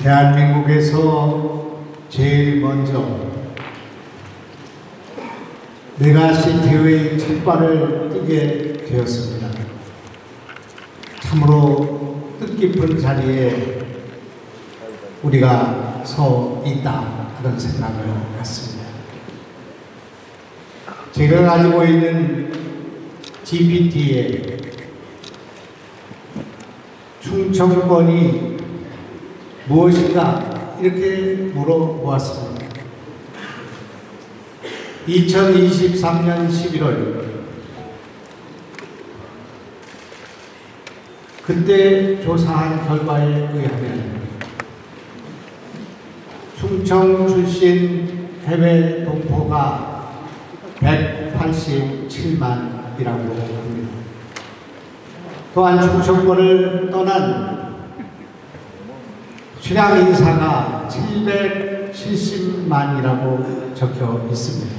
대한민국에서 제일 먼저 메가시티의 첫 발을 뛰게 되었습니다. 참으로 뜻깊은 자리에 우리가 서 있다, 그런 생각을 했습니다. 제가 가지고 있는 GPT에 충청권이 무엇인가 이렇게 물어보았습니다. 2023년 11월 그때 조사한 결과에 의하면 충청 출신 해외 동포가 187만이라고 합니다. 또한 충청권을 떠난 수량 인사가 770만이라고 적혀 있습니다.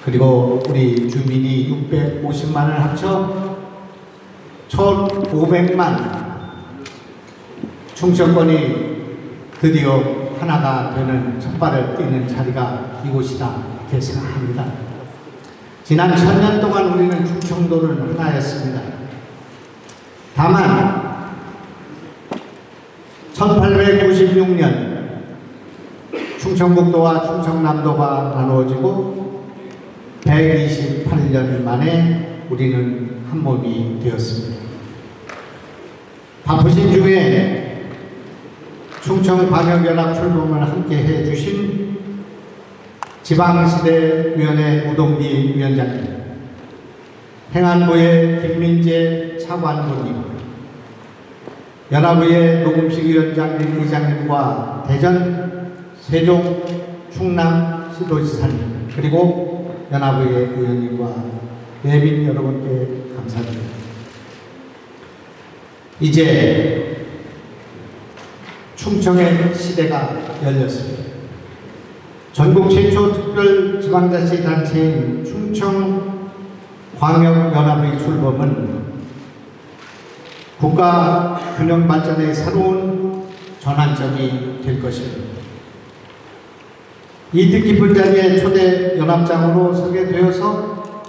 그리고 우리 주민이 650만을 합쳐 1,500만, 충청권이 드디어 하나가 되는 첫발을 띄는 자리가 이곳이다, 이렇게 생각합니다. 지난 1000년 동안 우리는 충청도는 하나였습니다. 다만 1896년 충청북도와 충청남도가 나누어지고 128년 만에 우리는 한 몸이 되었습니다. 바쁘신 중에 충청광역연합 출범을 함께 해주신 지방시대위원회 우동기 위원장님, 행안부의 김민재 차관보님, 연합의회 노금식 위원장님 의장님과 대전, 세종, 충남 시도지사님, 그리고 연합의회 의원님과 내빈 여러분께 감사드립니다. 이제 충청의 시대가 열렸습니다. 전국 최초 특별지방자치단체인 충청광역연합의 출범은 국가 균형 발전의 새로운 전환점이 될 것입니다. 이 뜻깊은 자리에 초대 연합장으로 서게 되어서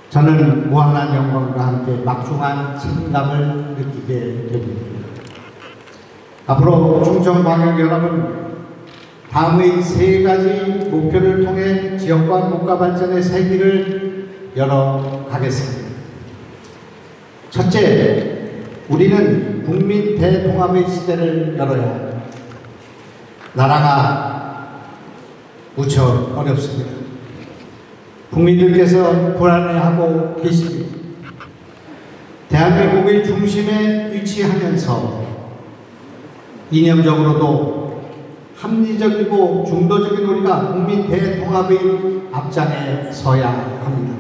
저는 무한한 영광과 함께 막중한 책임감을 느끼게 됩니다. 앞으로 충청광역연합은 다음의 3가지 목표를 통해 지역과 국가 발전의 새 길을 열어가겠습니다. 첫째, 우리는 국민 대통합의 시대를 열어야 합니다. 나라가 무척 어렵습니다. 국민들께서 불안해하고 계십니다. 대한민국의 중심에 위치하면서 이념적으로도 합리적이고 중도적인 우리가 국민 대통합의 앞장에 서야 합니다.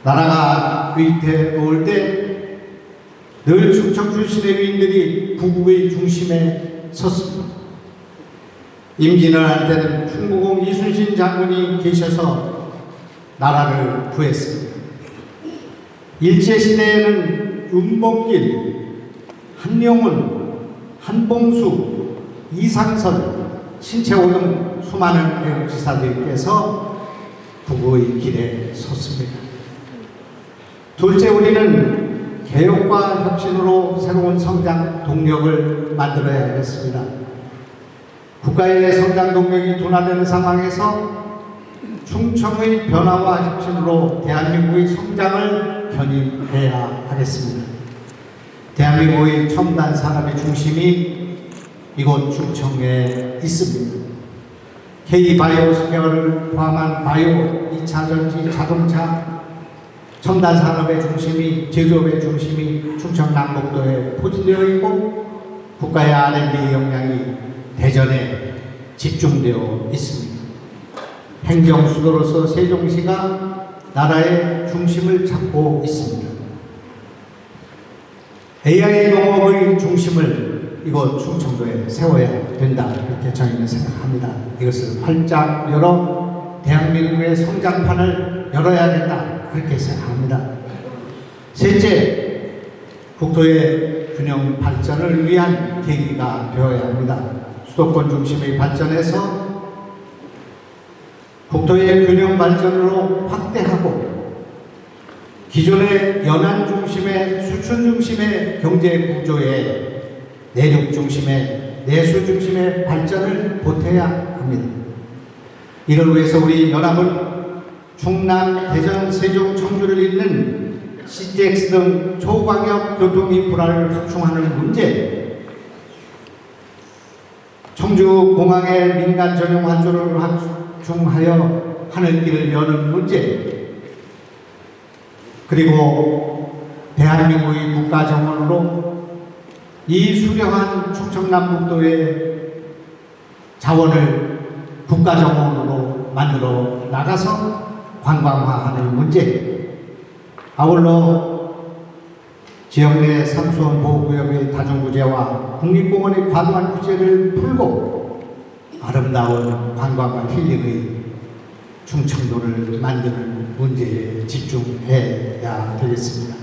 나라가 위태로울 때 늘 충청 출신의 위인들이 구국의 중심에 섰습니다. 임진을 할 때는 충무공 이순신 장군이 계셔서 나라를 구했습니다. 일제시대에는 윤봉길, 한용운, 한봉수, 이상선, 신채호 등 수많은 애국지사들께서 구국의 길에 섰습니다. 둘째, 우리는 개혁과 혁신으로 새로운 성장 동력을 만들어야겠습니다. 국가의 성장 동력이 둔화되는 상황에서 충청의 변화와 혁신으로 대한민국의 성장을 견인해야 하겠습니다. 대한민국의 첨단 산업의 중심이 이곳 충청에 있습니다. K바이오스퀘어를 포함한 바이오, 2차 전지, 자동차, 첨단 산업의 중심이, 제조업의 중심이 충청 남북도에 포진되어 있고 국가의 R&D 역량이 대전에 집중되어 있습니다. 행정 수도로서 세종시가 나라의 중심을 잡고 있습니다. AI 농업의 중심을 이곳 충청도에 세워야 된다, 이렇게 저희는 생각합니다. 이것을 활짝 열어 대한민국의 성장판을 열어야겠다, 그렇게 생각합니다. 셋째, 국토의 균형 발전을 위한 계기가 되어야 합니다. 수도권 중심의 발전에서 국토의 균형 발전으로 확대하고 기존의 연안 중심의 수출 중심의 경제 구조에 내륙 중심의 내수 중심의 발전을 보태야 합니다. 이를 위해서 우리 연합은 충남, 대전, 세종, 청주를 잇는 CTX 등 초광역 교통 인프라를 확충하는 문제, 청주 공항의 민간 전용 완조를 확충하여 하늘길을 여는 문제, 그리고 대한민국의 국가정원으로 이 수려한 충청남북도의 자원을 국가정원으로 만들어 나가서 관광화하는 문제, 아울러 지역 내 상수원 보호구역의 다중구제와 국립공원의 과도한 규제를 풀고 아름다운 관광과 힐링의 충청도를 만드는 문제에 집중해야 되겠습니다.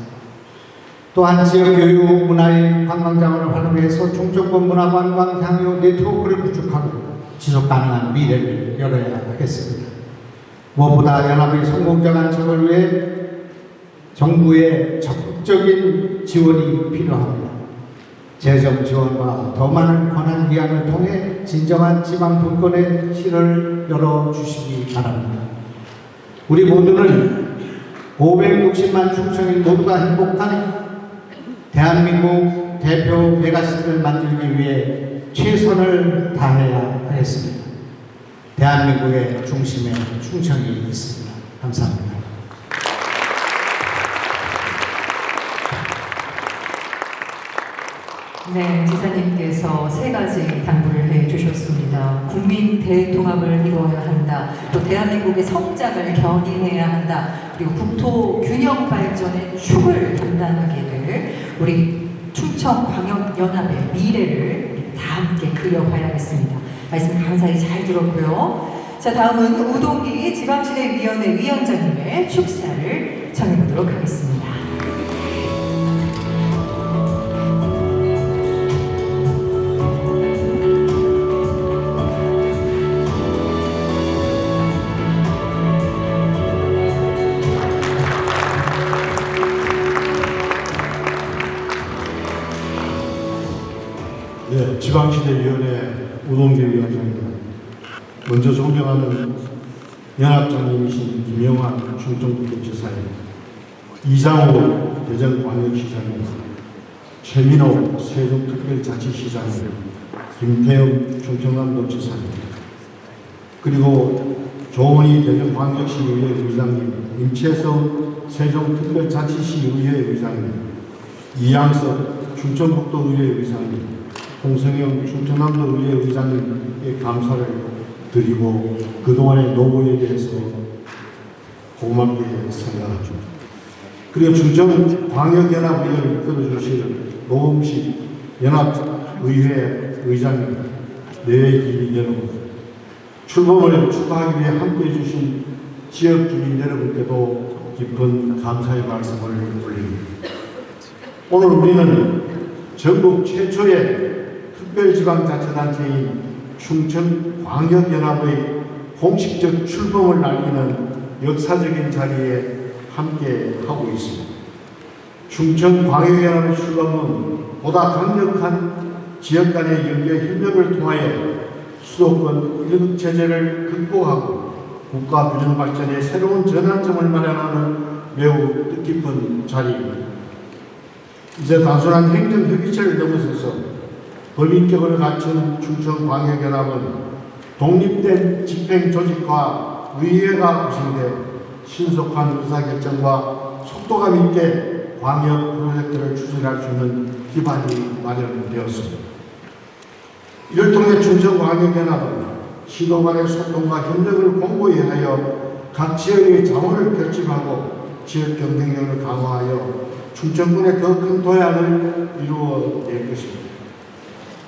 또한 지역 교육, 문화의 관광자원을 활용해서 충청권 문화관광 향유 네트워크를 구축하고 지속가능한 미래를 열어야 하겠습니다. 무엇보다 연합의 성공적 안착을 위해 정부의 적극적인 지원이 필요합니다. 재정 지원과 더 많은 권한 기한을 통해 진정한 지방 분권의 실을 열어주시기 바랍니다. 우리 모두는 560만 충청인 모두가 행복한 대한민국 대표 메가시티를 만들기 위해 최선을 다해야 하겠습니다. 대한민국의 중심에 충청이 있습니다. 감사합니다. 네, 지사님께서 세 가지 당부를 해주셨습니다. 국민 대통합을 이루어야 한다. 또 대한민국의 성장을 견인해야 한다. 그리고 국토 균형 발전의 축을 담당하게 될 우리 충청광역연합의 미래를 다 함께 그려봐야겠습니다. 말씀 감사히 잘 들었고요. 자, 다음은 우동기 지방시내위원회 위원장님의 축사를 청해보도록 하겠습니다. 네, 지방시대위원회 우동기 위원장입니다. 먼저 존경하는 연합장님이신 김영환 충청북도지사님, 이장호 대전광역시장님, 최민호 세종특별자치시장님, 김태형 충청남도지사님, 그리고 조원희 대전광역시의회 의장님, 임채성 세종특별자치시의회 의장님, 이양석 충청북도의회 의장님, 홍성영 충청남도의회 의장님의 감사를 드리고 그동안의 노고에 대해서 고맙게 생각합니다. 그리고 충청광역연합의회를 이끌어주실 노음식 연합의회 의장님, 내외기민 여러분, 출범을 축하하기 위해 함께해 주신 지역 주민 여러분께도 깊은 감사의 말씀을 올립니다. 오늘 우리는 전국 최초의 특별지방자치단체인 충청광역연합의 공식적 출범을 알리는 역사적인 자리에 함께 하고 있습니다. 충청광역연합의 출범은 보다 강력한 지역 간의 연계 협력을 통하여 수도권 1급 체제를 극복하고 국가 균형 발전의 새로운 전환점을 마련하는 매우 뜻깊은 자리입니다. 이제 단순한 행정협의체를 넘어서서 법인격을 갖춘 충청광역연합은 독립된 집행조직과 의회가 구성돼 신속한 의사결정과 속도감 있게 광역 프로젝트를 추진할 수 있는 기반이 마련되었습니다. 이를 통해 충청광역연합은 시도 간의 소통과 협력을 공고히 하여 각 지역의 자원을 결집하고 지역 경쟁력을 강화하여 충청권의 더 큰 도약을 이루어낼 것입니다.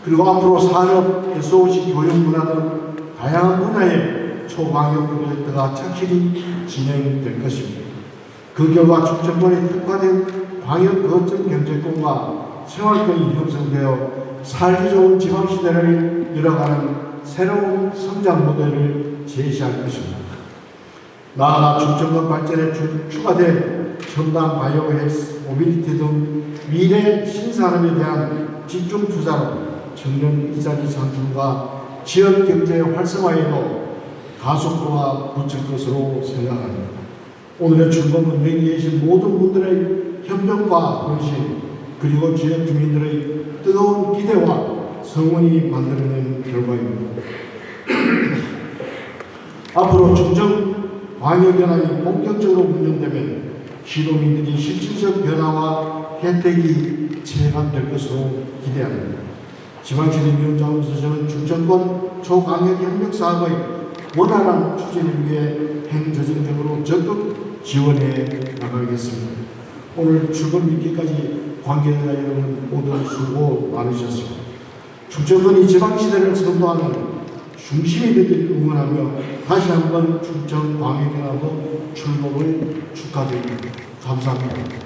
그리고 앞으로 산업, SOC, 교육, 문화 등 다양한 분야의 초광역 프로젝트가 착실히 진행될 것입니다. 그 결과 충청권에 특화된 광역 거점 경제권과 생활권이 형성되어 살기 좋은 지방시대를 열어가는 새로운 성장 모델을 제시할 것입니다. 나아가 충청권 발전에 추가될 첨단 바이오 헬스, 모빌리티 등 미래 신산업에 대한 집중 투자로 청년 일자리 창출과 지역 경제 활성화에도 가속도가 붙일 것으로 생각합니다. 오늘의 출범은 여기 계신 모든 분들의 협력과 헌신, 그리고 지역 주민들의 뜨거운 기대와 성원이 만들어낸 결과입니다. 앞으로 충청광역연합이 본격적으로 운영되면 시도민들이 실질적 변화와 혜택이 체감될 것으로 기대합니다. 지방시립위원장으로서 저는 충청권 초광역협력사업의 원활한 추진을 위해 행정적으로 적극 지원해 나가겠습니다. 오늘 출범 있기까지 관계자 여러분 모두 수고 많으셨습니다. 충청권이 지방시대를 선도하는 중심이 되기를 응원하며 다시 한번 충청광역연합의 출범을 축하드립니다. 감사합니다.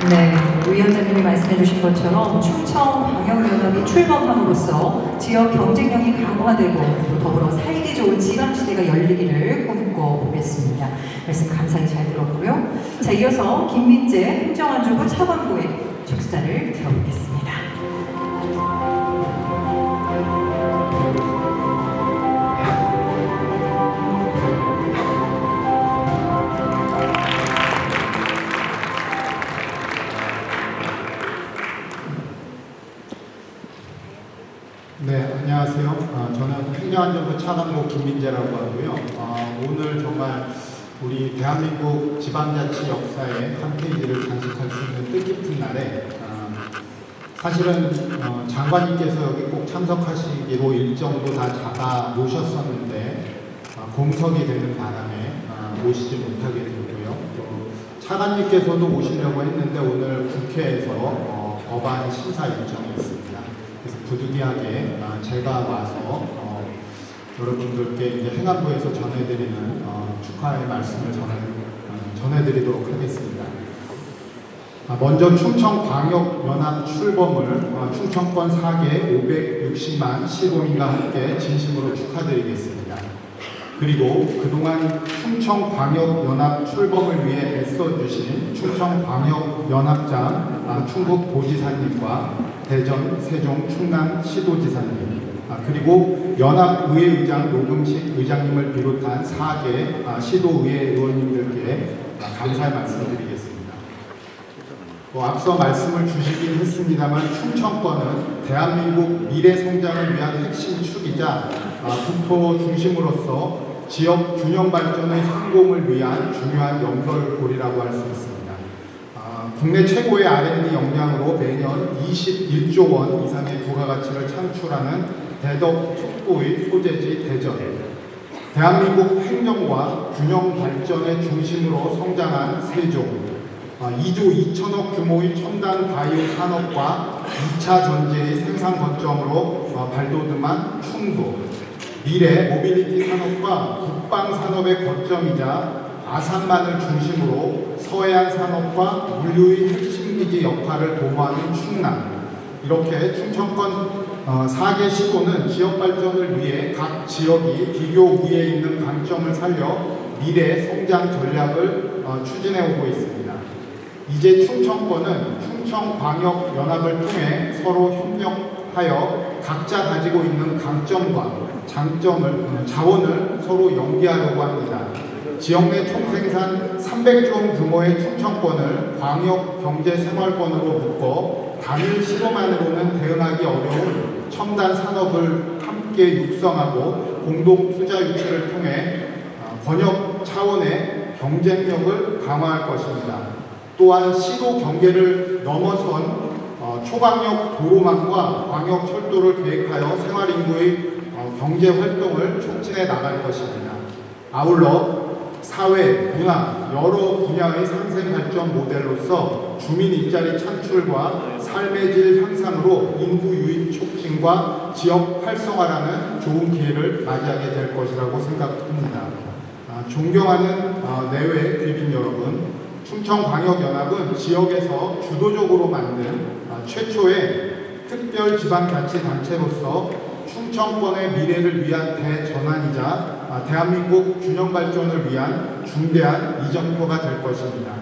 네, 위원장님이 말씀해 주신 것처럼 충청광역연합이 출범함으로써 지역 경쟁력이 강화되고 또 더불어 살기 좋은 지방시대가 열리기를 꿈꿔보겠습니다. 말씀 감사히 잘 들었고요. 자, 이어서 김민재 행정안전부 차관보의 축사를 들어보겠습니다. 네, 안녕하세요. 저는 행정안전부 차관보 김민재라고 하고요. 오늘 정말 우리 대한민국 지방자치 역사의 한 페이지를 장식할 수 있는 뜻깊은 날에 사실은 장관님께서 여기 꼭 참석하시기로 일정도 다 잡아 놓으셨었는데 공석이 되는 바람에 오시지 못하게 되고요. 또 차관님께서도 오시려고 했는데 오늘 국회에서 법안 심사 일정이 있습니다. 그래서 부득이하게 제가 와서 여러분들께 이제 행안부에서 전해드리는 축하의 말씀을 전해드리도록 하겠습니다. 먼저 충청광역연합 출범을 충청권 4개 560만 시도민과 함께 진심으로 축하드리겠습니다. 그리고 그동안 충청광역연합 출범을 위해 애써주신 충청광역연합장 충북도지사님과 대전, 세종, 충남 시도지사님, 그리고 연합의회의장 노금식 의장님을 비롯한 4개 시도의회 의원님들께 감사의 말씀을 드리겠습니다. 앞서 말씀을 주시긴 했습니다만 충청권은 대한민국 미래 성장을 위한 핵심 축이자 국토 중심으로서 지역 균형 발전의 성공을 위한 중요한 연결고리라고 할 수 있습니다. 국내 최고의 R&D 역량으로 매년 21조 원 이상의 부가가치를 창출하는 대덕 특구의 소재지 대전, 대한민국 행정과 균형 발전의 중심으로 성장한 세종, 2조 2천억 규모의 첨단 바이오 산업과 2차 전지의 생산 거점으로 발돋움한 충북, 미래 모빌리티 산업과 국방 산업의 거점이자 아산만을 중심으로 서해안 산업과 물류의 핵심 기지 역할을 도모하는 충남, 이렇게 충청권 4개 시도는 지역 발전을 위해 각 지역이 비교 우위에 있는 강점을 살려 미래 성장 전략을 추진해 오고 있습니다. 이제 충청권은 충청광역연합을 통해 서로 협력하여 각자 가지고 있는 강점과 자원을 서로 연계하려고 합니다. 지역 내 총생산 300조 원 규모의 충청권을 광역 경제 생활권으로 묶어 단일 시도만으로는 대응하기 어려운 첨단 산업을 함께 육성하고 공동 투자 유치를 통해 번역 차원의 경쟁력을 강화할 것입니다. 또한 시도 경계를 넘어선 초광역 도로망과 광역 철도를 계획하여 생활인구의 경제 활동을 촉진해 나갈 것입니다. 아울러 사회, 문화, 여러 분야의 상생 발전 모델로서 주민 일자리 창출과 삶의 질 향상으로 인구 유입 촉진과 지역 활성화라는 좋은 기회를 맞이하게 될 것이라고 생각합니다. 존경하는 내외 귀빈 여러분, 충청광역연합은 지역에서 주도적으로 만든 최초의 특별지방자치단체로서 충청권의 미래를 위한 대전환이자 대한민국 균형발전을 위한 중대한 이정표가 될 것입니다.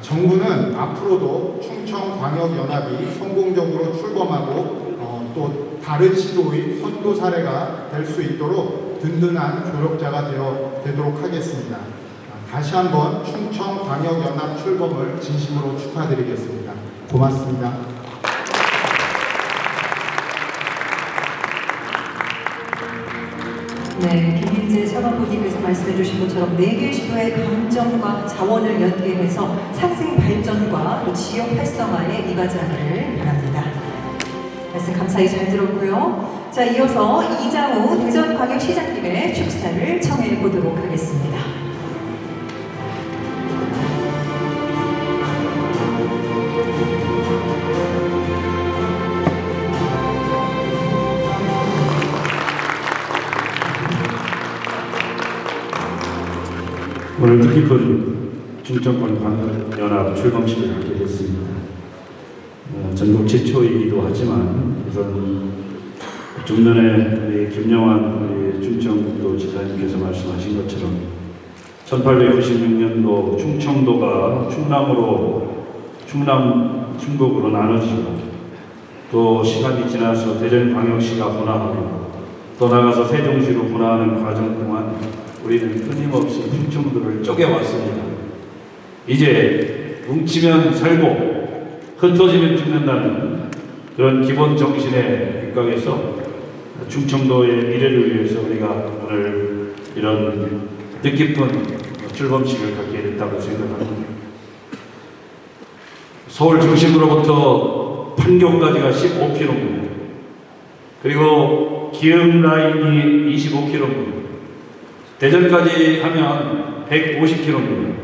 정부는 앞으로도 충청광역연합이 성공적으로 출범하고 또 다른 시도의 선도 사례가 될 수 있도록 든든한 조력자가 되도록 하겠습니다. 다시 한번 충청광역연합 출범을 진심으로 축하드리겠습니다. 고맙습니다. 네, 김민재 차관보님께서 말씀해 주신 것처럼 4개 시도의 강점과 자원을 연계해서 상생 발전과 또 지역 활성화에 이바지하기를 바랍니다. 말씀 감사히 잘 들었고요. 자, 이어서 이장우 대전광역시장님의 축사를 청해 보도록 하겠습니다. 오늘 뜻깊은 충청권 광역연합 출범식을 하게 됐습니다. 전국 최초이기도 하지만 우선 좀 전에 우리 김영환 우리 충청북도 지사님께서 말씀하신 것처럼 1896년도 충청도가 충북으로 나눠지고 또 시간이 지나서 대전광역시가 분화하고 또 나가서 세종시로 분화하는 과정 동안 우리는 끊임없이 충청도를 쪼개왔습니다. 이제 뭉치면 살고 흩어지면 죽는다는 그런 기본 정신에 입각해서 충청도의 미래를 위해서 우리가 오늘 이런 뜻깊은 출범식을 갖게 됐다고 생각합니다. 서울 중심으로부터 판교까지가 15km, 그리고 기흥 라인이 25km, 대전까지 하면 150km,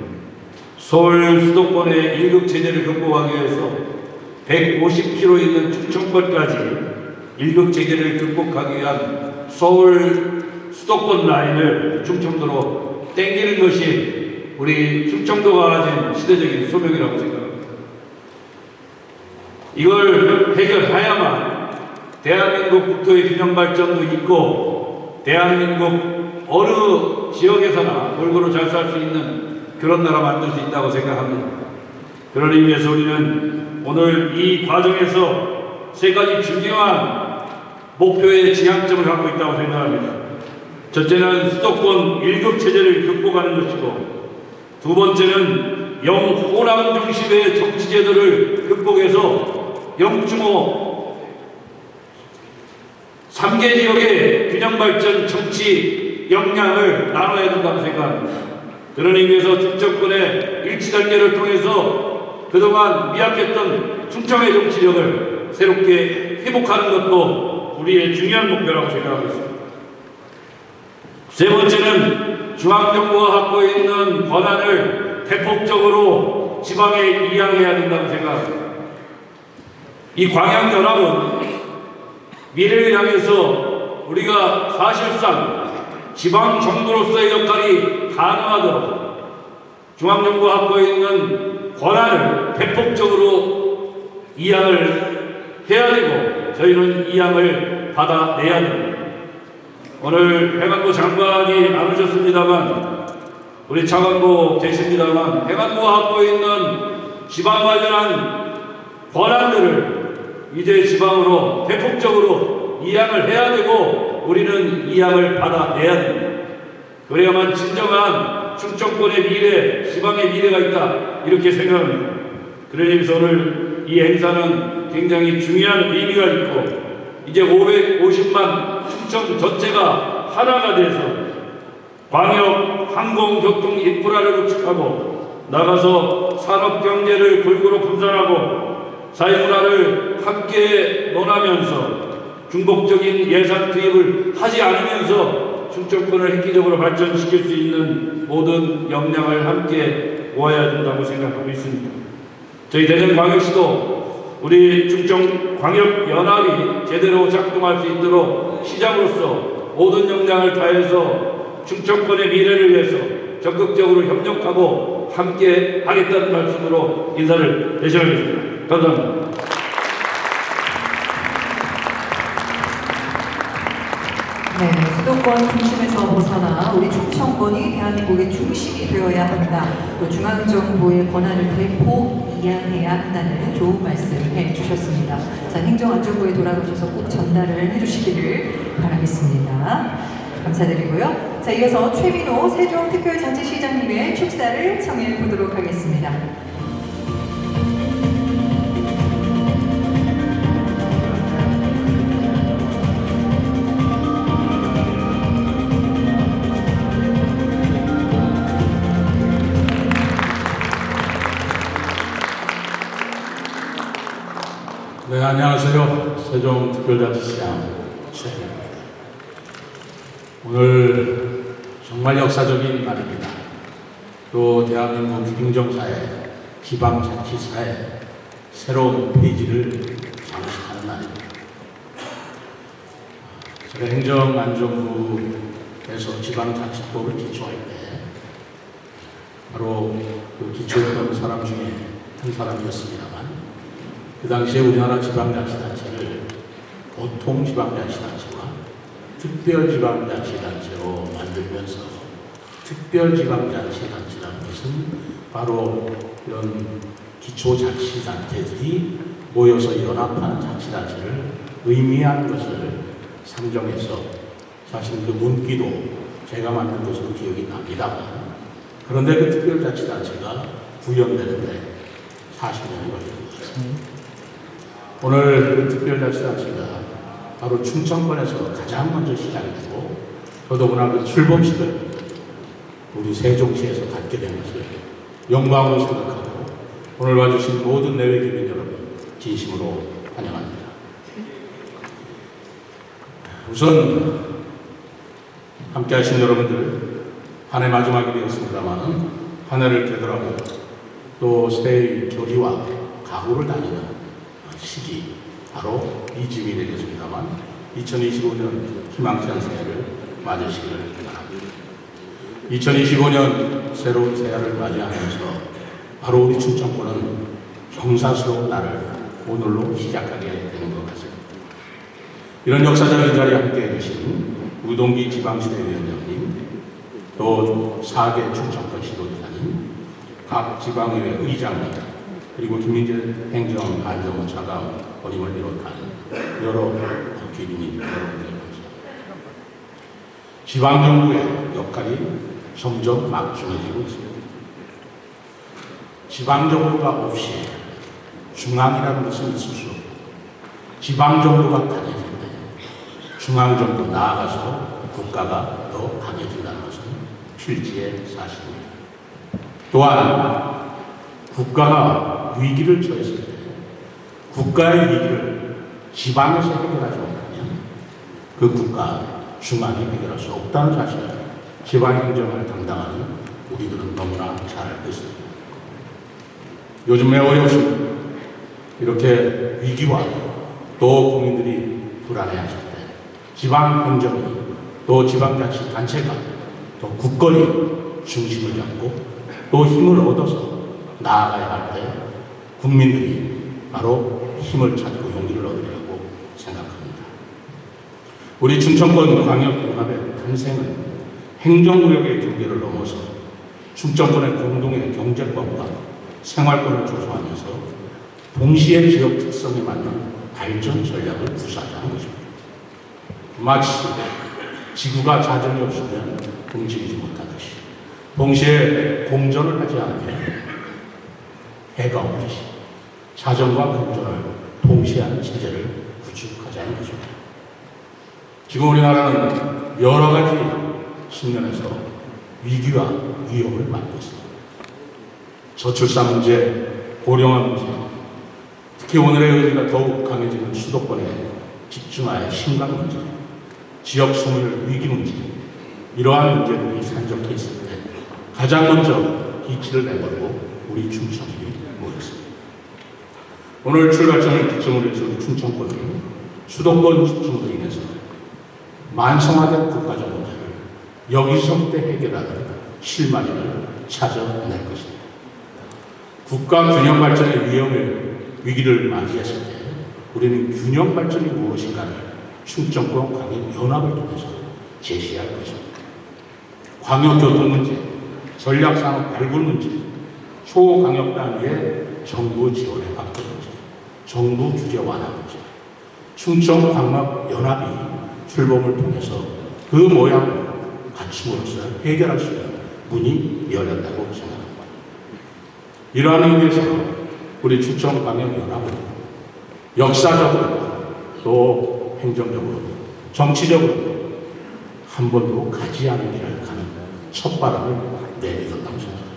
서울 수도권의 1급 체제를 극복하기 위해서 150km 있는 충청권까지 1급 체제를 극복하기 위한 서울 수도권 라인을 충청도로 땡기는 것이 우리 충청도가 가진 시대적인 소명이라고 생각합니다. 이걸 해결해야만 대한민국 국토의 균형 발전도 있고 대한민국 어느 지역에서나 골고루 잘 살 수 있는 그런 나라 만들 수 있다고 생각합니다. 그런 의미에서 우리는 오늘 이 과정에서 세 가지 중요한 목표의 지향점을 갖고 있다고 생각합니다. 첫째는 수도권 1급 체제를 극복하는 것이고, 두 번째는 영호남 중심의 정치제도를 극복해서 영주모 3개 지역의 균형발전 정치 역량을 나눠야 된다고 생각합니다. 그런 의미에서 충청권의 일치단계를 통해서 그동안 미약했던 충청의 정치력을 새롭게 회복하는 것도 우리의 중요한 목표라고 생각하고 있습니다. 세 번째는 중앙정부가 갖고 있는 권한을 대폭적으로 지방에 이양해야 된다고 생각합니다. 이 광역연합은 미래를 향해서 우리가 사실상 지방정부로서의 역할이 가능하도록 중앙정부가 갖고 있는 권한을 대폭적으로 이양을 해야 되고, 저희는 이양을 받아내야 됩니다. 오늘 해관부 장관이 안 오셨습니다만, 우리 차관보 계십니다만, 해관부가 갖고 있는 지방 관련한 권한들을 이제 지방으로 대폭적으로 이양을 해야 되고, 우리는 이양을 받아내야 됩니다. 그래야만 진정한 충청권의 미래, 지방의 미래가 있다, 이렇게 생각합니다. 그런 의미에서 오늘 이 행사는 굉장히 중요한 의미가 있고, 이제 550만 충청 전체가 하나가 돼서 광역, 항공, 교통, 인프라를 구축하고 나가서 산업 경제를 골고루 분산하고 사회문화를 함께 논하면서 중복적인 예산 투입을 하지 않으면서 충청권을 획기적으로 발전시킬 수 있는 모든 역량을 함께 모아야 된다고 생각하고 있습니다. 저희 대전광역시도 우리 충청광역연합이 제대로 작동할 수 있도록 시장으로서 모든 역량을 다해서 충청권의 미래를 위해서 적극적으로 협력하고 함께 하겠다는 말씀으로 인사를 대신하겠습니다. 감사합니다. 네, 수도권 중심에서 벗어나 우리 충청권이 대한민국의 중심이 되어야 한다. 또 중앙정부의 권한을 대폭 이양해야 한다는 좋은 말씀 해주셨습니다. 자, 행정안전부에 돌아오셔서 꼭 전달을 해주시기를 바라겠습니다. 감사드리고요. 자, 이어서 최민호 세종특별자치시장님의 축사를 청해 보도록 하겠습니다. 네, 안녕하세요. 세종특별자치시장 최민호입니다. 오늘 정말 역사적인 날입니다. 또 대한민국 행정사회, 지방자치사회 새로운 페이지를 장식하는 날입니다. 제가 행정안전부에서 지방자치법을 기초할 때 바로 그 기초했던 사람 중에 한 사람이었습니다만, 그 당시에 우리나라 지방자치단체를 보통 지방자치단체와 특별지방자치단체로 만들면서 특별지방자치단체라는 것은 바로 이런 기초자치단체들이 모여서 연합하는 자치단체를 의미하는 것을 상정해서 사실 그 문기도 제가 만든 것으로 기억이 납니다만, 그런데 그 특별자치단체가 구현되는데 40년이 걸린 것 같습니다. 오늘 그 특별자치단체가 바로 충청권에서 가장 먼저 시작이 되고, 더더구나 그 출범식을 우리 세종시에서 갖게 된 것을 영광으로 생각하고 오늘 와주신 모든 내외주민 여러분 진심으로 환영합니다. 우선 함께 하신 여러분들, 한 해 마지막이 되었습니다만 한 해를 되돌아보고 또 새해의 결의와 각오를 다니는 시기, 바로 이 즈음이 되겠습니다만 2025년 희망찬 새해를 맞으시기를 바랍니다. 2025년 새로운 새해를 맞이하면서 바로 우리 충청권은 경사스러운 날을 오늘로 시작하게 되는 것 같습니다. 이런 역사적인 자리에 함께 해주신 우동기 지방시대위원장님, 또 4개 충청권 시도지사님, 각 지방의회 의장님, 그리고 김민재 행정안전부 차관님을 비롯한 여러 국회의원님 여러분들 감사합니다. 지방정부의 역할이 점점 막중해지고 있습니다. 지방정부가 없이 중앙이라는 것은 있을 수 없고, 지방정부가 강해질 때 중앙정부 나아가서 국가가 더 강해진다는 것은 필지의 사실입니다. 또한 국가가 위기를 처했을 때 국가의 위기를 지방에서 해결하지 못하면 그 국가 중앙이 해결할 수 없다는 사실을 지방행정을 담당하는 우리들은 너무나 잘 알고 있습니다. 요즘 매우 어렵습니다. 이렇게 위기와 또 국민들이 불안해하실 때 지방행정이 또 지방자치단체가 또 국권이 중심을 잡고 또 힘을 얻어서 나아가야 할 때 국민들이 바로 힘을 찾고 용기를 얻으리라고 생각합니다. 우리 충청권 광역연합의 탄생은 행정구역의 경계를 넘어서 충청권의 공동의 경제권과 생활권을 조성하면서 동시에 지역 특성에 맞는 발전 전략을 구사하자는 것입니다. 마치 지구가 자전이 없으면 움직이지 못하듯이 동시에 공전을 하지 않으면 해가 없듯이 자전과 공전을 동시에 하는 체제를 구축하자는 것입니다. 지금 우리나라는 여러 가지 측면에서 위기와 위험을 맞고 있습니다. 저출산 문제, 고령화 문제, 특히 오늘의 의미가 더욱 강해지는 수도권에 집중하여 심각 문제, 지역 소멸 위기 문제, 이러한 문제들이 산적해 있을 때 가장 먼저 기치를 내걸고 우리 충청인이 모였습니다. 오늘 출발점을 기점으로 해서 우리 충청권은 수도권 집중으로 인해서 만성화된 국가적 문제를 여기서부터 해결하는 실마리를 찾아낼 것입니다. 국가 균형 발전의 위기를 맞이했을 때 우리는 균형 발전이 무엇인가를 충청권 광역 연합을 통해서 제시할 것입니다. 광역교통 문제, 전략산업 발굴 문제, 초광역 단위의 정부 지원의 확대 문제, 정부 규제 완화 문제, 충청광역연합이 출범을 통해서 그 모양을 갖춤으로써 해결할 수 있는 문이 열렸다고 생각합니다. 이러한 의미에서 우리 충청광역연합은 역사적으로 또 행정적으로 정치적으로 한 번도 가지 않은 길을 가는 첫바람을 내딛었다고 생각합니다.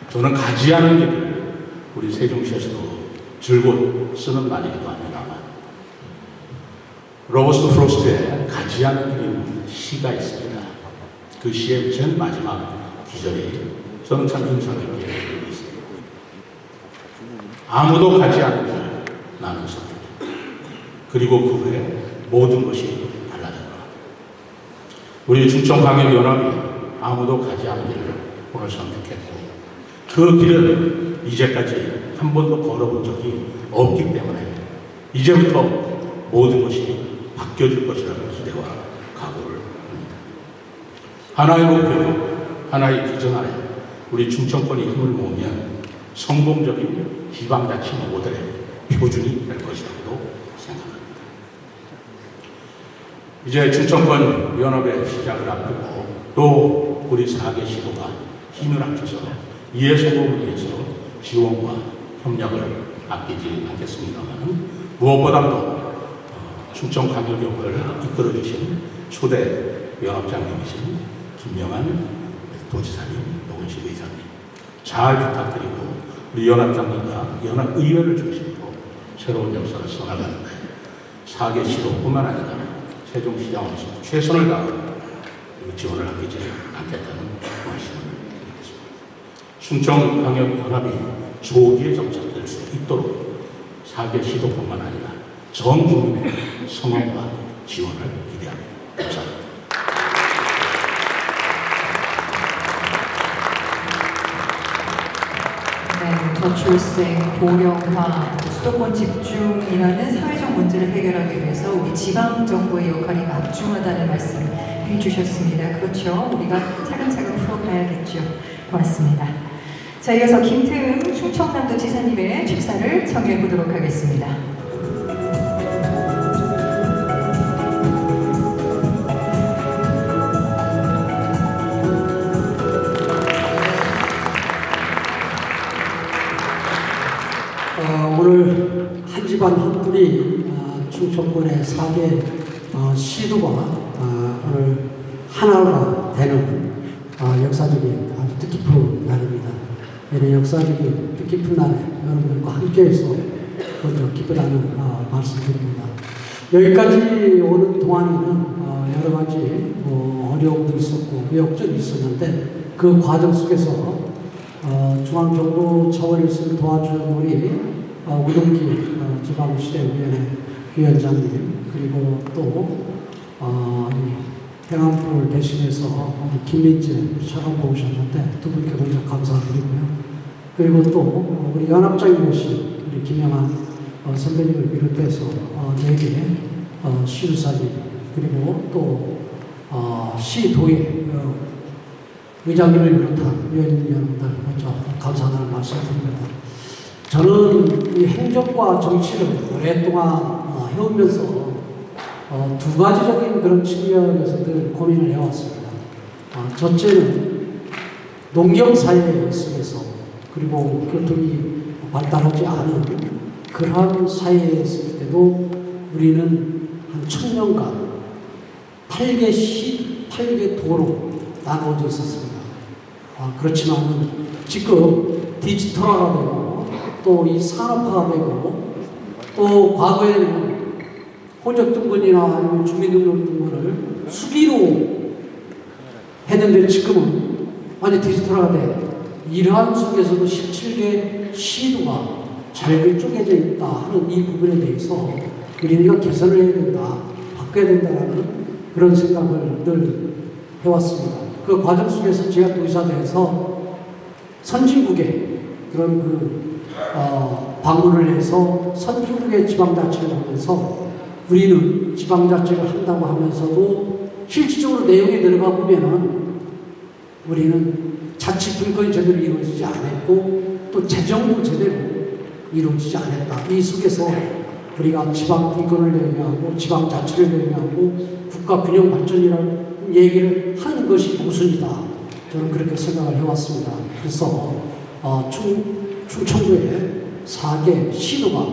저는 가지 않은 길을 우리 세종시에서도 즐겁게 쓰는 말이기도 합니다만 로버스트 프로스트의 가지 않은 길이라는 시가 있습니다. 그 시의 맨 마지막 기절이 저는 참 인상 깊게 읽고 있습니다. 아무도 가지 않은 길 나는 선택했다. 그리고 그 후에 모든 것이 달라졌다. 우리 충청광역연합이 아무도 가지 않은 길을 오늘 선택했고 그 길은 이제까지 한 번도 걸어본 적이 없기 때문에 이제부터 모든 것이 바뀌어질 것이라는 기대와 각오를 합니다. 하나의 목표, 하나의 비전 아래 우리 충청권이 힘을 모으면 성공적인 지방자치 모델의 표준이 될 것이라고도 생각합니다. 이제 충청권 연합의 시작을 앞두고 또 우리 4개 시도가 힘을 합쳐서 이해 성공을 위해서 지원과 협력을 아끼지 않겠습니다만 무엇보다도 충청광역연합을 이끌어주신 초대 연합장님이신 김명한 도지사님, 노건식 의장님 잘 부탁드리고 우리 연합장님과 연합의회를 중심으로 새로운 역사를 써나가는데 4개 시도뿐만 아니라 세종시장으로서 최선을 다하고 지원을 아끼지 않겠다는 말씀을 드리겠습니다. 충청광역연합이 조기에 정착될 수 있도록 4개 시도뿐만 아니라 전 국민의 성원과 지원을 기대합니다. 감사합니다. 네, 저출생, 고령화, 수도권 집중이라는 사회적 문제를 해결하기 위해서 우리 지방정부의 역할이 막중하다는 말씀 해주셨습니다. 그렇죠. 우리가 차근차근 풀어가야겠죠. 고맙습니다. 자, 이어서 김태흠 충청남도 지사님의 축사를 청해 보도록 하겠습니다. 오늘 한 집안 한 분이 충청권의 4개 시도가 오늘 하나가 되는 역사적인 아주 뜻깊은 날입니다. 이런 역사적인 뜻깊은 날에 여러분들과 함께해서 먼저 기쁘다는 말씀드립니다. 여기까지 오는 동안에는 여러 가지 어려움도 있었고 의욕적이 있었는데 그 과정 속에서 중앙정부 차원에서 도와준 우리 우동기 지방시대위원회 위원장님 그리고 또 행안부를 대신해서 우리 김민재 차관보 오셨는데 두 분께 먼저 감사드리고요. 그리고 또 우리 연합장이신 우리 김영한 선배님을 비롯해서 4개 시주사님 그리고 또 시도의 의장님을 비롯한 위원님 여러분들 먼저 감사하다는 말씀드립니다. 저는 이 행정과 정치를 오랫동안 해오면서 두 가지적인 그런 측면에서 늘 고민을 해왔습니다. 첫째는 농경사회에 있으면서 그리고 교통이 발달하지 않은 그러한 사회에 있을 때도 우리는 한 1000년간 8개 시, 8개 도로 나누어져 있었습니다. 그렇지만 지금 디지털화가 되고 또 이 산업화가 되고 또 과거에는 호적 등본이나 아니면 주민등록 등본을 수기로 했는데 지금은 완전 디지털화가 돼. 이러한 속에서도 17개 시도가 잘게 쪼개져 있다 하는 이 부분에 대해서 우리가 개선을 해야 된다, 바꿔야 된다라는 그런 생각을 늘 해왔습니다. 그 과정 속에서 제가 도지사 돼서 선진국의 그런 방문을 해서 선진국의 지방자치를 하면서 우리는 지방자치를 한다고 하면서도 실질적으로 내용에 들어가 보면은 우리는 자치 분권이 제대로 이루어지지 않았고 또 재정도 제대로 이루어지지 않았다. 이 속에서 우리가 지방 분권을 내려하고 지방 자치를 내려하고 국가 균형 발전이라는 얘기를 하는 것이 모순이다. 저는 그렇게 생각을 해왔습니다. 그래서 충청도의 4개 시도가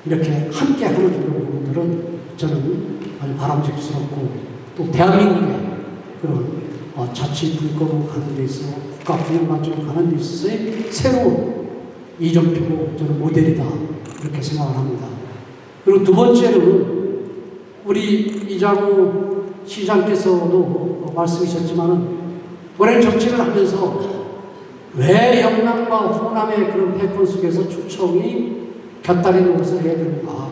이렇게 함께 하는 그런 부분들은 저는 아주 바람직스럽고 또 대한민국의 그런 자치 분권으로 가는 데 있어 국가 균형 발전으로 가는 데 있어서의 새로운 이정표고 저는 모델이다 이렇게 생각을 합니다. 그리고 두 번째로는 우리 이장우 시장께서도 말씀하셨지만은 오랜 정치를 하면서 왜 영남과 호남의 그런 패권 속에서 충청이 곁다리 노릇을 해야 되는가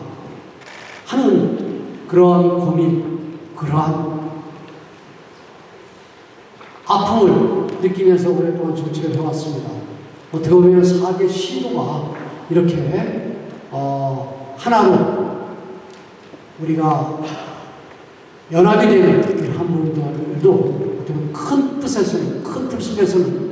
하는 그러한 고민, 그러한 아픔을 느끼면서 오랫동안 정치를 해왔습니다. 어떻게 보면 4개 시도가 이렇게 하나로 우리가 연합이 되는 한 부분들도 어떻게 보면 큰 뜻에서는, 큰 틀 속에서는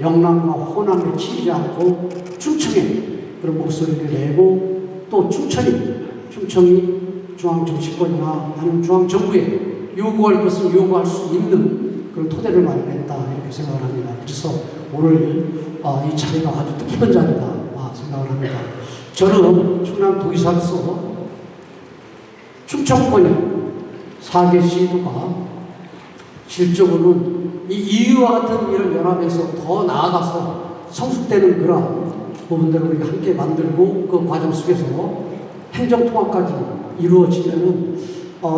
영남과 호남에 치이지 않고 충청에 그런 목소리를 내고 또 충청이 중앙정치권이나 아니면 중앙정부에 요구할 것을 요구할 수 있는 그런 토대를 마련했다 이렇게 생각을 합니다. 그래서 오늘 이 자리가 아주 뜻깊은 자리다 생각을 합니다. 저는 충남도지사로서 충청권의 4개 시도가 실적으로는 이 이유와 같은 이런 연합에서 더 나아가서 성숙되는 그런 부분들을 우리가 함께 만들고 그 과정 속에서 행정통합까지 이루어지면은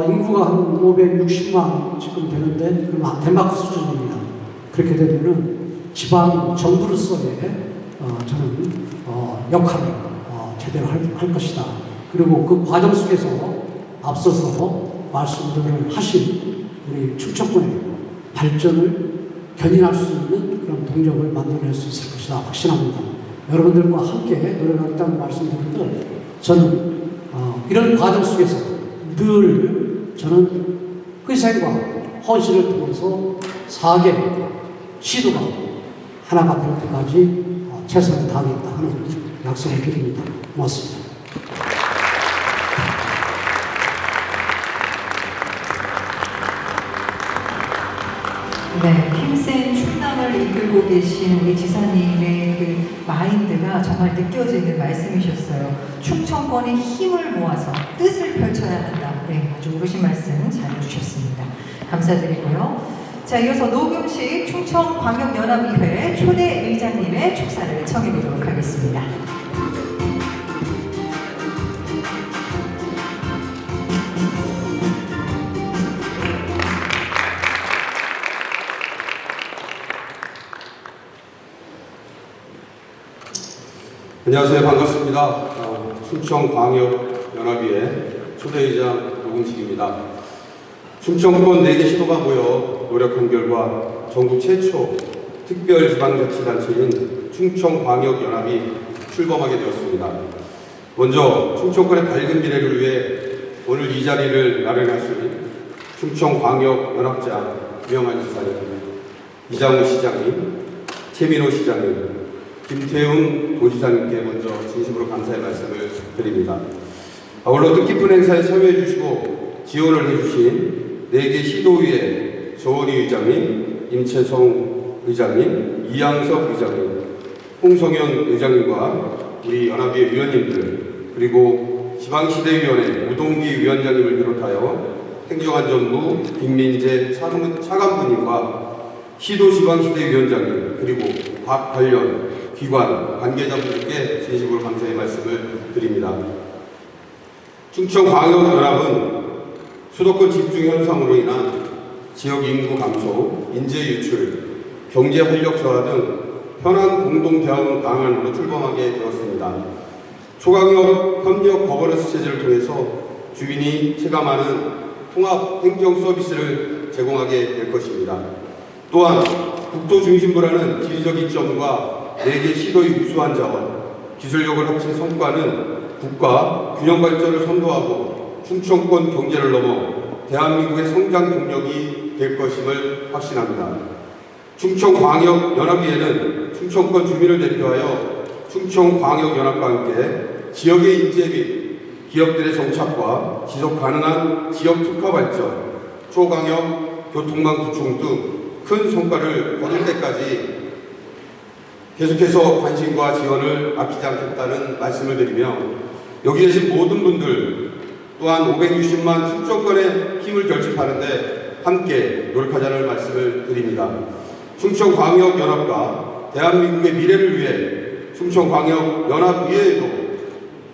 인구가 한 560만 지금 되는데 그럼 덴마크 수준입니다. 그렇게 되면은 지방 정부로서의 저는 역할을 제대로 할 것이다. 그리고 그 과정 속에서 앞서서 말씀들을 하신 우리 충청권의 발전을 견인할 수 있는 그런 동력을 만들어낼 수 있을 것이다 확신합니다. 여러분들과 함께 노력하겠다는 말씀드리고 저는 이런 과정 속에서 늘 저는 희생과 헌신을 통해서 4개 시도가 하나가 될 때까지 최선을 다하겠다 하는 약속을 드립니다. 고맙습니다. 네, 힘센 충남을 이끌고 계신 우리 지사님의 그 마인드가 정말 느껴지는 말씀이셨어요. 충청권의 힘을 모아서 뜻을 펼쳐야 한다. 네, 아주 옳으신 말씀 잘해주셨습니다. 감사드리고요. 자, 이어서 노금식 충청광역연합의회 초대 의장님의 축사를 청해보도록 하겠습니다. 안녕하세요. 반갑습니다. 충청광역연합의회 초대의장 노금식입니다. 충청권 4개 시도가 모여 노력한 결과 전국 최초 특별지방자치단체인 충청광역연합이 출범하게 되었습니다. 먼저 충청권의 밝은 미래를 위해 오늘 이 자리를 마련하신 충청광역연합장 유영한 지사님, 이장우 시장님, 최민호 시장님, 김태훈 도지사님께 먼저 진심으로 감사의 말씀을 드립니다. 아울러 뜻깊은 행사에 참여해 주시고 지원을 해주신 4개 시도위의 조원희 의장님, 임채성 의장님, 이양석 의장님, 홍성현 의장님과 우리 연합의 위원님들, 그리고 지방시대위원회 우동기 위원장님을 비롯하여 행정안전부 김민재 차관부님과 시도지방시대위원장님, 그리고 각 관련 기관, 관계자분들께 진심으로 감사의 말씀을 드립니다. 충청광역연합은 수도권 집중 현상으로 인한 지역 인구 감소, 인재 유출, 경제 활력 저하 등 현안 공동 대응 방안으로 출범하게 되었습니다. 초강력 협력 거버넌스 체제를 통해서 주민이 체감하는 통합 행정 서비스를 제공하게 될 것입니다. 또한 국토 중심부라는 지리적 이점과 4개 시도의 우수한 자원, 기술력을 합친 성과는 국가 균형 발전을 선도하고 충청권 경제를 넘어 대한민국의 성장 동력이 될 것임을 확신합니다. 충청광역연합위에는 충청권 주민을 대표하여 충청광역연합과 함께 지역의 인재 및 기업들의 정착과 지속 가능한 지역 특화 발전, 초강역 교통망 구축 등 큰 성과를 거둘 때까지 계속해서 관심과 지원을 아끼지 않겠다는 말씀을 드리며, 여기 계신 모든 분들 또한 560만 충청권의 힘을 결집하는데 함께 노력하자는 말씀을 드립니다. 충청광역연합과 대한민국의 미래를 위해 충청광역연합위에도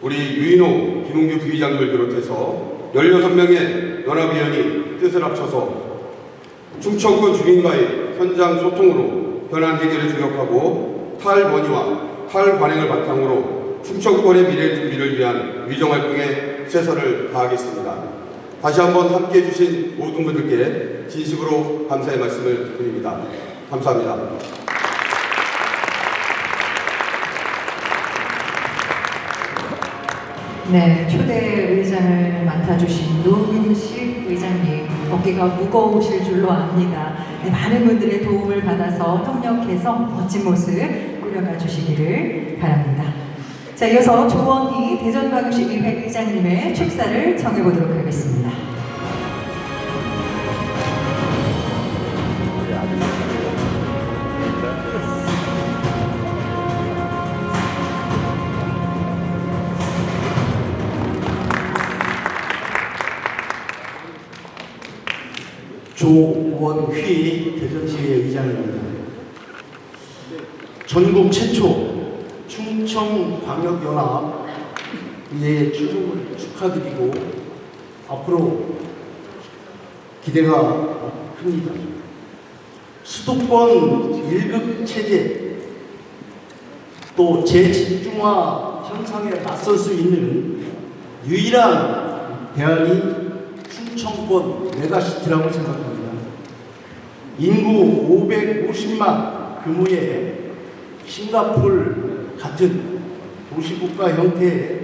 우리 유인호, 김웅규 부의장님을 비롯해서 16명의 연합위원이 뜻을 합쳐서 충청권 주민과의 현장 소통으로 현안 해결에 주력하고 탈원의와 탈관행을 바탕으로 충청권의 미래 준비를 위한 위정활동에 최선을 다하겠습니다. 다시 한번 함께해 주신 모든 분들께 진심으로 감사의 말씀을 드립니다. 감사합니다. 네, 초대 의장을 맡아주신 노윤식 의장님, 어깨가 무거우실 줄로 압니다. 네, 많은 분들의 도움을 받아서 협력해서 멋진 모습 꾸려가 주시기를 바랍니다. 자, 이어서 조원희 대전광역시 의회 의장님의 축사를 청해보도록 하겠습니다. 조원휘 대전시의 의장입니다. 전국 최초 충청광역연합의 출범을 축하드리고 앞으로 기대가 큽니다. 수도권 1급 체제 또 재집중화 현상에 맞설 수 있는 유일한 대안이 충청권 메가시티라고 생각합니다. 인구 550만 규모의 싱가포르 같은 도시국가 형태의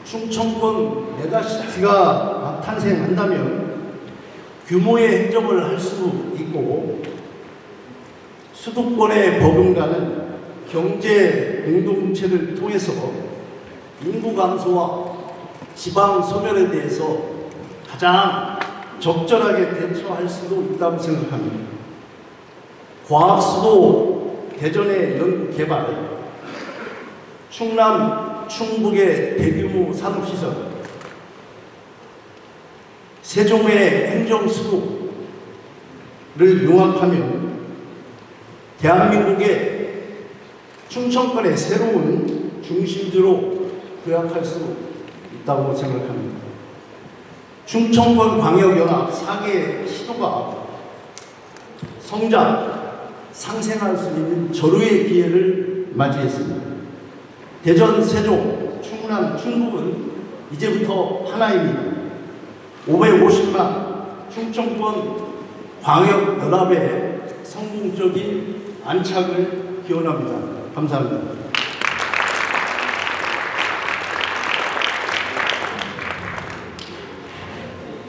충청권 메가시티가 탄생한다면 규모의 행정을 할 수 있고 수도권에 버금가는 경제 공동체를 통해서 인구 감소와 지방 소멸에 대해서 가장 적절하게 대처할 수도 있다고 생각합니다. 과학수도 대전의 연구개발, 충남, 충북의 대규모 산업시설, 세종의 행정수도를 융합하면 대한민국의 충청권의 새로운 중심지로 도약할 수 있다고 생각합니다. 충청권 광역연합 4개 시도가 성장, 상생할 수 있는 절호의 기회를 맞이했습니다. 대전, 세종, 충남, 충북은 이제부터 하나입니다. 550만 충청권 광역연합의 성공적인 안착을 기원합니다. 감사합니다.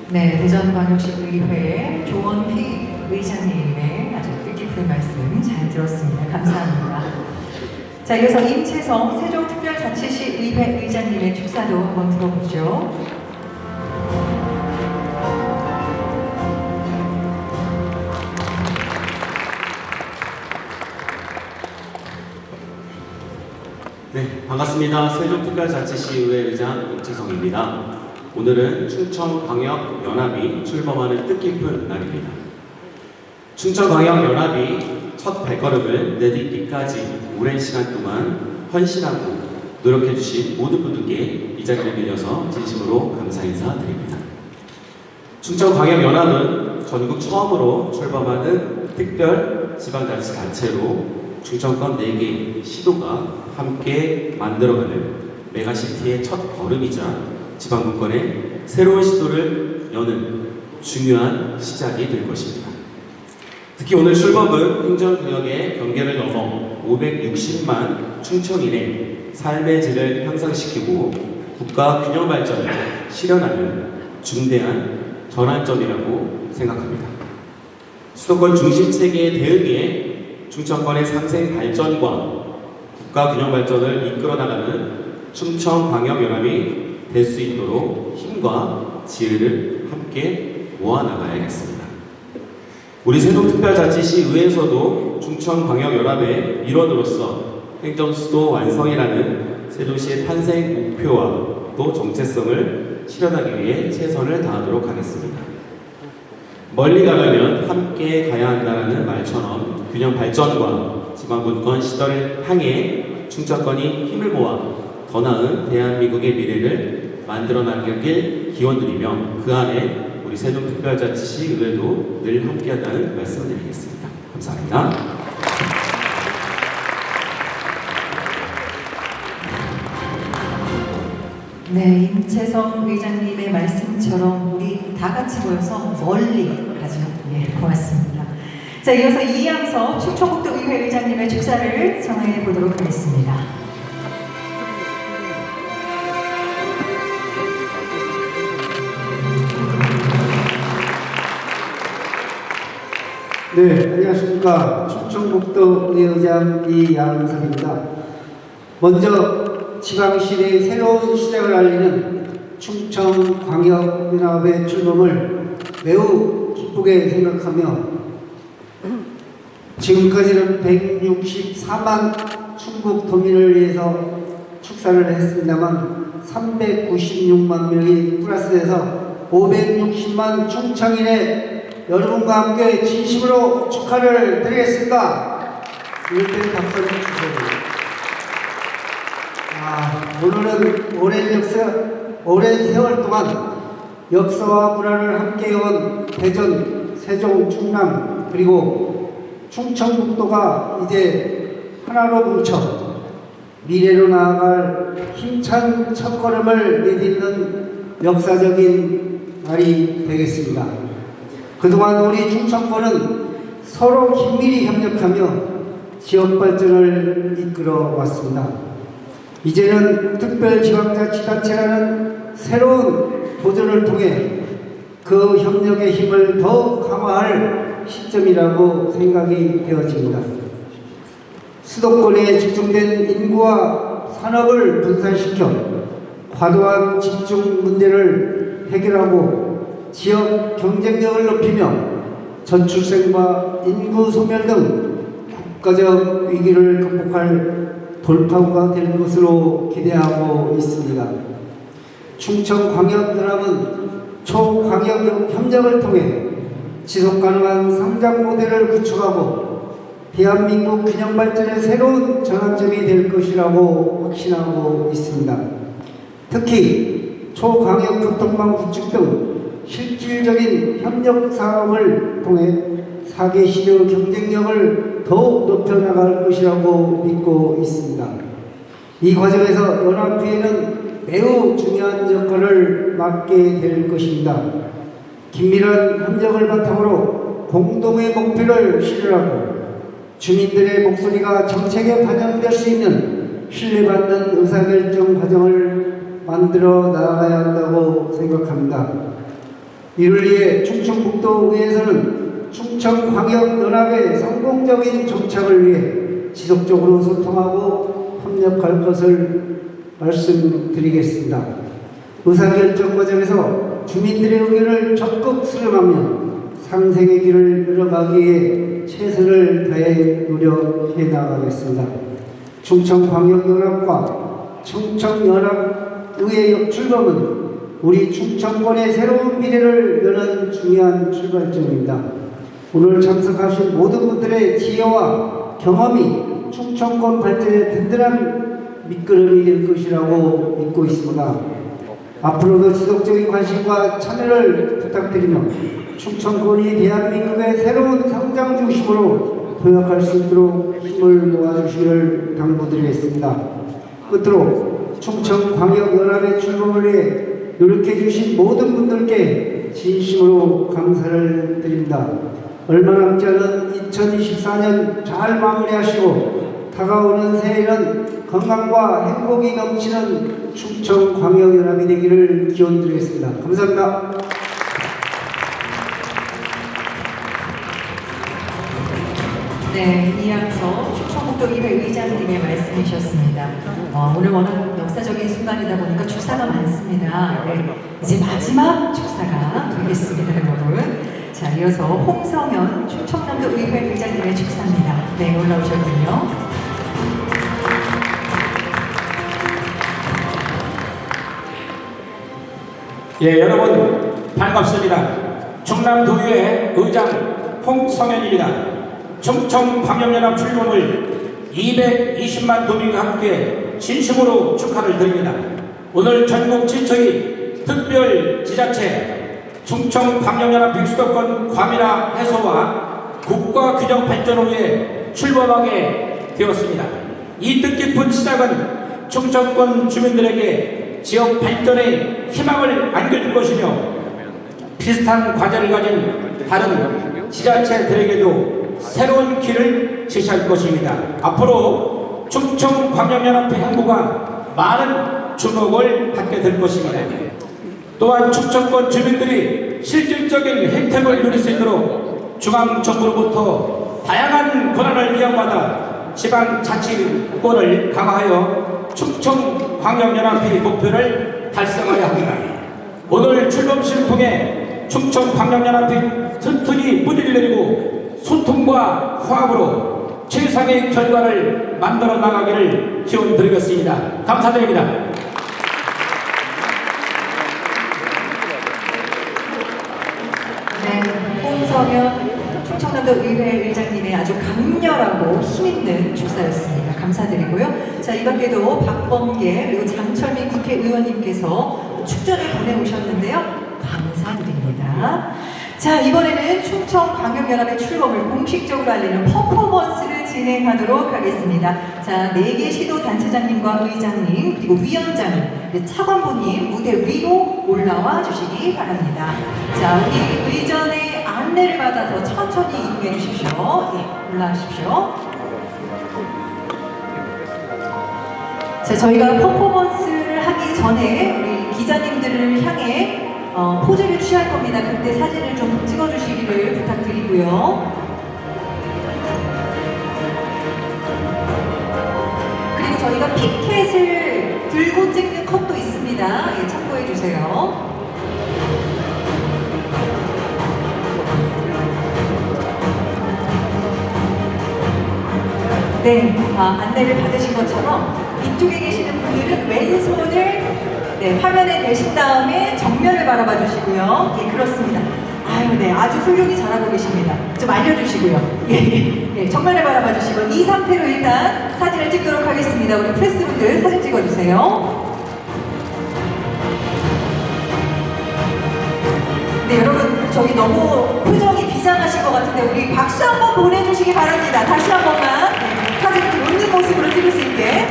네, 대전광역시 의회 조원휘 의장님의 아주 뜻깊은 말씀 잘 들었습니다. 감사합니다. 자, 이어서 임채성 세종특별자치시 의회 의장님의 축사도 한번 들어보죠. 네, 반갑습니다. 세종특별자치시의회 의장 임채성입니다. 오늘은 충청광역연합이 출범하는 뜻깊은 날입니다. 충청광역연합이 첫 발걸음을 내딛기까지 오랜 시간 동안 헌신하고 노력해주신 모든 분들께 이 자리를 빌려서 진심으로 감사 인사드립니다. 충청광역연합은 전국 처음으로 출범하는 특별 지방자치단체로 충청권 4개 시도가 함께 만들어가는 메가시티의 첫 걸음이자 지방분권의 새로운 시도를 여는 중요한 시작이 될 것입니다. 특히 오늘 출범은 행정구역의 경계를 넘어 560만 충청인의 삶의 질을 향상시키고 국가 균형 발전을 실현하는 중대한 전환점이라고 생각합니다. 수도권 중심 체계에 대응해 충청권의 상생 발전과 국가 균형 발전을 이끌어 나가는 충청광역연합이 될 수 있도록 힘과 지혜를 함께 모아 나가야겠습니다. 우리 세종특별자치시 의회에서도 충청광역연합의 일원으로서 행정수도 완성이라는 세종시의 탄생 목표와 또 정체성을 실현하기 위해 최선을 다하도록 하겠습니다. 멀리 가려면 함께 가야 한다는 말처럼 균형 발전과 지방분권 시대를 향해 충청권이 힘을 모아 더 나은 대한민국의 미래를 만들어 나가길 기원드리며 그 안에 우리 세종특별자치시 의회도 늘 함께하다는 말씀을 드리겠습니다. 감사합니다. 네, 임채성 의장님의 말씀처럼 우리 다 같이 모여서 멀리 가죠. 예, 고맙습니다. 자, 이어서 이양서 충청북도 의회 의장님의 축사를 청해 보도록 하겠습니다. 네, 안녕하십니까. 충청북도 의회의장 이양섭입니다. 먼저 지방시대의 새로운 시작을 알리는 충청광역연합의 출범을 매우 기쁘게 생각하며 지금까지는 164만 충북 도민을 위해서 축사를 했습니다만 396만 명이 플러스돼서 560만 충청인의 여러분과 함께 진심으로 축하를 드리겠습니다. 이럴 때 박수를 주세요. 오늘은 오랜 세월 동안 역사와 문화를 함께 해온 대전, 세종, 충남 그리고 충청북도가 이제 하나로 뭉쳐 미래로 나아갈 힘찬 첫걸음을 내딛는 역사적인 날이 되겠습니다. 그동안 우리 충청권은 서로 긴밀히 협력하며 지역 발전을 이끌어 왔습니다. 이제는 특별지방자치단체라는 새로운 도전을 통해 그 협력의 힘을 더욱 강화할 시점이라고 생각이 되어집니다. 수도권에 집중된 인구와 산업을 분산시켜 과도한 집중 문제를 해결하고 지역 경쟁력을 높이며 저출생과 인구 소멸 등 국가적 위기를 극복할 돌파구가 될 것으로 기대하고 있습니다. 충청광역연합은 초광역 협력을 통해 지속가능한 성장 모델을 구축하고 대한민국 균형 발전의 새로운 전환점이 될 것이라고 확신하고 있습니다. 특히 초광역 교통망 구축 등 실질적인 협력 사업을 통해 4개 시의 경쟁력을 더욱 높여나갈 것이라고 믿고 있습니다. 이 과정에서 연합회는 매우 중요한 역할을 맡게 될 것입니다. 긴밀한 협력을 바탕으로 공동의 목표를 실현하고 주민들의 목소리가 정책에 반영될 수 있는 신뢰받는 의사결정 과정을 만들어 나가야 한다고 생각합니다. 이를 위해 충청북도의회에서는 충청광역연합의 성공적인 정착을 위해 지속적으로 소통하고 협력할 것을 말씀드리겠습니다. 의사결정 과정에서 주민들의 의견을 적극 수렴하며 상생의 길을 열어가기 위해 최선을 다해 노력해 나가겠습니다. 충청광역연합과 충청연합의회 출범은 우리 충청권의 새로운 미래를 여는 중요한 출발점입니다. 오늘 참석하신 모든 분들의 지혜와 경험이 충청권 발전의 든든한 밑거름이 될 것이라고 믿고 있습니다. 앞으로도 지속적인 관심과 참여를 부탁드리며 충청권이 대한민국의 새로운 성장 중심으로 도약할 수 있도록 힘을 모아주시기를 당부드리겠습니다. 끝으로 충청광역연합의 출범을 위해 노력해 주신 모든 분들께 진심으로 감사를 드립니다. 얼마 남지 않은 2024년 잘 마무리하시고 다가오는 새해에는 건강과 행복이 넘치는 충청광역연합이 되기를 기원드리겠습니다. 감사합니다. 네, 이양서 충청북도 의회 의장님의 말씀이셨습니다. 오늘 워낙 역사적인 순간이다 보니까 축사가 많습니다. 네, 이제 마지막 축사가 되겠습니다, 여러분. 자, 이어서 홍성현 충청남도 의회 의장님의 축사입니다. 네, 올라오셨군요. 예, 여러분 반갑습니다. 충남도의회 의장 홍성현입니다. 충청광역연합 출범을 220만 도민과 함께 진심으로 축하를 드립니다. 오늘 전국 지처의 특별지자체 충청광역연합 백수도권 과밀화 해소와 국가균형 발전을 위해 출범하게 되었습니다. 이 뜻깊은 시작은 충청권 주민들에게 지역 발전의 희망을 안겨줄 것이며 비슷한 과제를 가진 다른 지자체들에게도 새로운 길을 제시할 것입니다. 앞으로 충청광역연합회 행보가 많은 주목을 받게 될 것입니다. 또한 충청권 주민들이 실질적인 혜택을 누릴 수 있도록 중앙정부로부터 다양한 권한을 이양받아 지방자치권을 강화하여 충청광역연합회 목표를 달성해야 합니다. 오늘 출범식을 통해 충청광역연합회 튼튼히 뿌리를 내리고 소통과 화합으로 최상의 결과를 만들어 나가기를 기원드리겠습니다. 감사드립니다. 네, 홍성현 충청남도 의회 의장님의 아주 강렬하고 힘있는 축사였습니다. 감사드리고요. 자, 이 밖에도 박범계 그리고 장철민 국회의원님께서 축전을 보내오셨는데요. 감사드립니다. 자, 이번에는 충청광역연합의 출범을 공식적으로 알리는 퍼포먼스를 진행하도록 하겠습니다. 자, 4개 시도단체장님과 의장님 그리고 위원장님, 차관보님 무대 위로 올라와 주시기 바랍니다. 자, 우리 의전의 안내를 받아서 천천히 이동해 주십시오. 예, 올라가십시오. 자, 저희가 퍼포먼스를 하기 전에 우리 기자님들을 향해 포즈를 취할 겁니다. 그때 사진을 좀 찍어주시기를 부탁드리고요. 그리고 저희가 피켓을 들고 찍는 컷도 있습니다. 예, 참고해 주세요. 네, 안내를 받으신 것처럼 이쪽에 계시는 분들은 왼손을 화면에 대신 다음에 정면을 바라봐 주시고요. 예, 그렇습니다. 아유, 네, 아주 훌륭히 잘하고 계십니다. 좀 알려주시고요. 예, 정면을 바라봐 주시고 이 상태로 일단 사진을 찍도록 하겠습니다. 우리 프레스분들 사진 찍어주세요. 네, 여러분 저기 너무 표정이 비장하신 것 같은데 우리 박수 한번 보내주시기 바랍니다. 다시 한 번만 사진을 좀 웃는 모습으로 찍을 수 있게.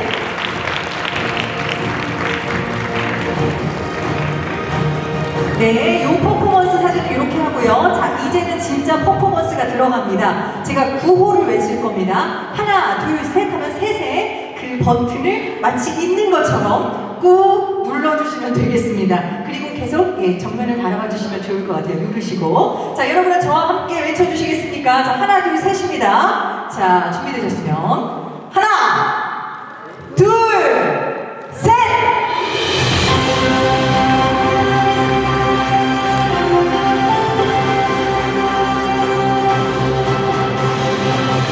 네, 요 퍼포먼스 사진을 이렇게 하고요. 자, 이제는 진짜 퍼포먼스가 들어갑니다. 제가 구호를 외칠 겁니다. 하나, 둘, 셋 하면 셋에 그 버튼을 마치 있는 것처럼 꾹 눌러주시면 되겠습니다. 그리고 계속 정면을 바라봐 주시면 좋을 것 같아요. 누르시고. 자, 여러분은 저와 함께 외쳐주시겠습니까? 자, 하나, 둘, 셋입니다. 자, 준비되셨으면 하나, 둘, 셋!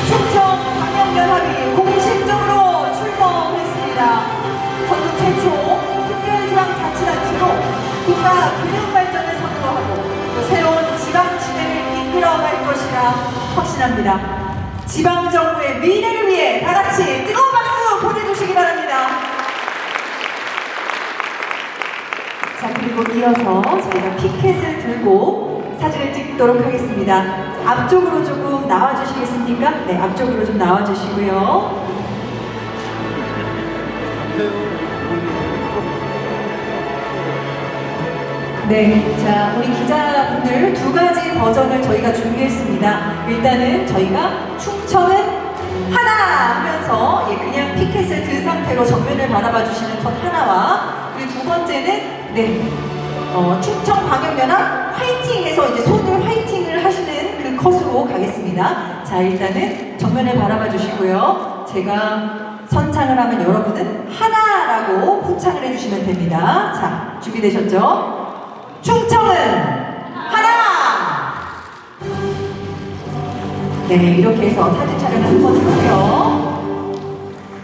충청광역연합이 공식적으로 출범했습니다. 전국 최초 특별지방자치단체로 국가 균형발전을 선도하고 또 새로운 지방지대를 이끌어갈 것이라 확신합니다. 지방정부의 미래를 위해 다같이 뜨거운 박수 보내주시기 바랍니다. 자, 그리고 이어서 저희가 피켓을 들고 사진을 찍도록 하겠습니다. 앞쪽으로 조금 나와주시겠습니까? 네, 앞쪽으로 좀 나와주시고요. 네, 자, 우리 기자분들 두 가지 버전을 저희가 준비했습니다. 일단은 저희가 충청은 하나 하면서 그냥 피켓을 든 상태로 정면을 바라봐 주시는 컷 하나와, 그리고 두 번째는 충청광역연합 화이팅해서 이제 손을 화이팅을 하시는 그 컷으로 가겠습니다. 자, 일단은 정면을 바라봐 주시고요. 제가 선창을 하면 여러분은 하나라고 후창을 해주시면 됩니다. 자, 준비되셨죠? 충청은 하나! 네, 이렇게 해서 사진 촬영을 한번 해보고요.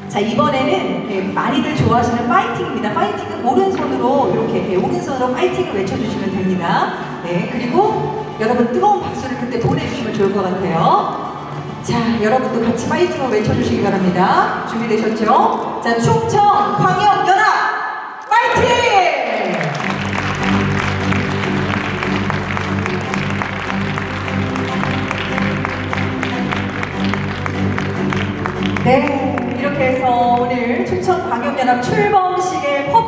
자, 이번에는 많이들 좋아하시는 파이팅입니다. 파이팅은 오른손으로 이렇게 오른손으로 파이팅을 외쳐주시면 됩니다. 네, 그리고 여러분 뜨거운 박수를 그때 보내주시면 좋을 것 같아요. 자, 여러분도 같이 파이팅을 외쳐주시기 바랍니다. 준비되셨죠? 자, 충청광역연합 파이팅! 네, 이렇게 해서 오늘 충청광역연합 출범식의